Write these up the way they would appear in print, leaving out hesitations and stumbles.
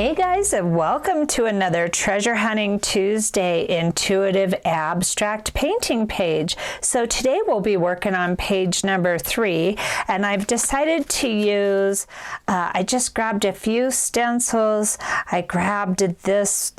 Hey guys, and welcome to another Treasure Hunting Tuesday intuitive abstract painting page. So today we'll be working on page number 3, and I've decided to use, I just grabbed a few stencils. I grabbed this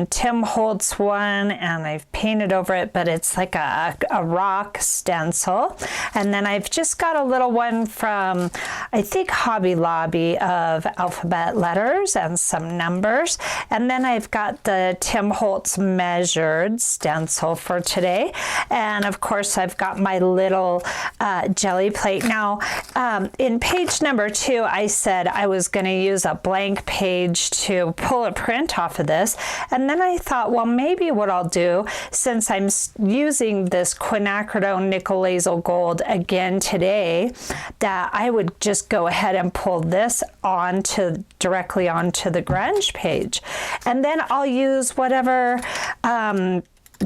Tim Holtz one and I've painted over it, but it's like a rock stencil. And then I've just got a little one from, I think, Hobby Lobby of alphabet letters and some numbers. And then I've got the Tim Holtz measured stencil for today. And of course I've got my little jelly plate. Now in page number 2 I said I was going to use a blank page to pull a print off of this, and then I thought, well, maybe what I'll do, since I'm using this quinacridone nickel laser gold again today, that I would just go ahead and pull this directly onto the grunge page, and then I'll use whatever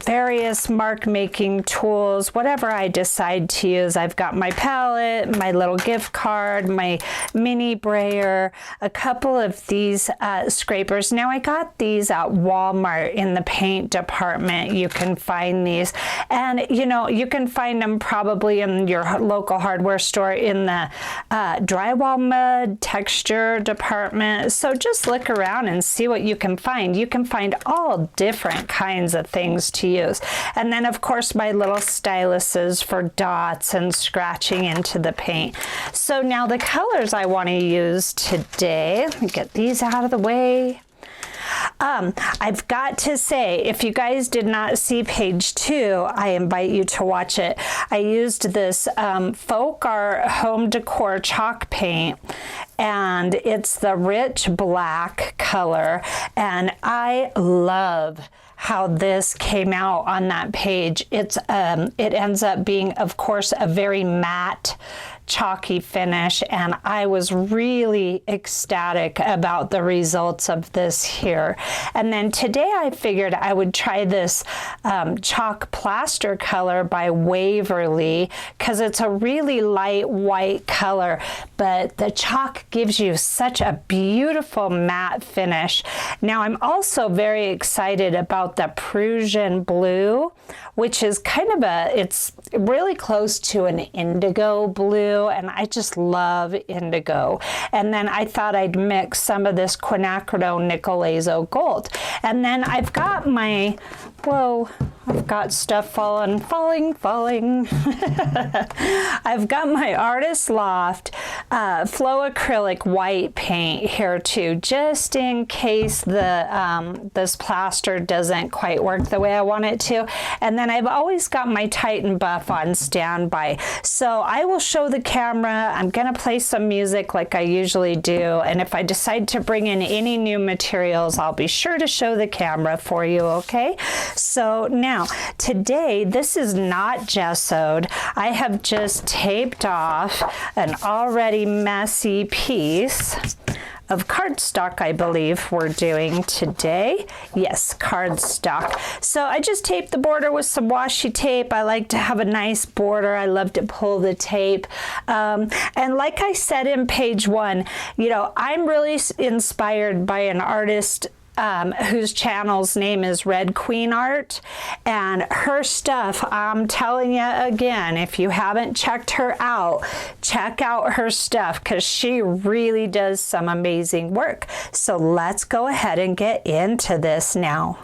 various mark making tools, whatever I decide to use. I've got my palette, my little gift card, my mini brayer, a couple of these scrapers. Now I got these at Walmart in the paint department. You can find these, and you know, you can find them probably in your local hardware store in the drywall mud texture department. So just look around and see what you can find. You can find all different kinds of things to use. And then of course my little styluses for dots and scratching into the paint. So now the colors I want to use today, let me get these out of the way. I've got to say, if you guys did not see page 2, I invite you to watch it. I used this folk art home decor chalk paint, and it's the rich black color, and I love how this came out on that page. It ends up being, of course, a very matte, chalky finish, and I was really ecstatic about the results of this here. And then today I figured I would try this chalk plaster color by Waverly, because it's a really light white color, but the chalk gives you such a beautiful matte finish. Now I'm also very excited about the Prussian blue, which is kind of it's really close to an indigo blue, and I just love indigo. And then I thought I'd mix some of this quinacridone nickel laser gold. And then I've got my, whoa, I've got stuff falling. I've got my Artist Loft Flow Acrylic white paint here too, just in case the this plaster doesn't quite work the way I want it to. And then I've always got my Titan buff on standby. So I will show the camera. I'm gonna play some music like I usually do, and if I decide to bring in any new materials, I'll be sure to show the camera for you, okay? So now, today, this is not gessoed. I have just taped off an already messy piece of cardstock, I believe we're doing today. Yes, cardstock. So I just taped the border with some washi tape. I like to have a nice border. I love to pull the tape. And like I said in page 1, you know, I'm really inspired by an artist whose channel's name is Red Queen Art, and her stuff, I'm telling you again, if you haven't checked her out, check out her stuff, because she really does some amazing work. So let's go ahead and get into this now.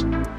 you.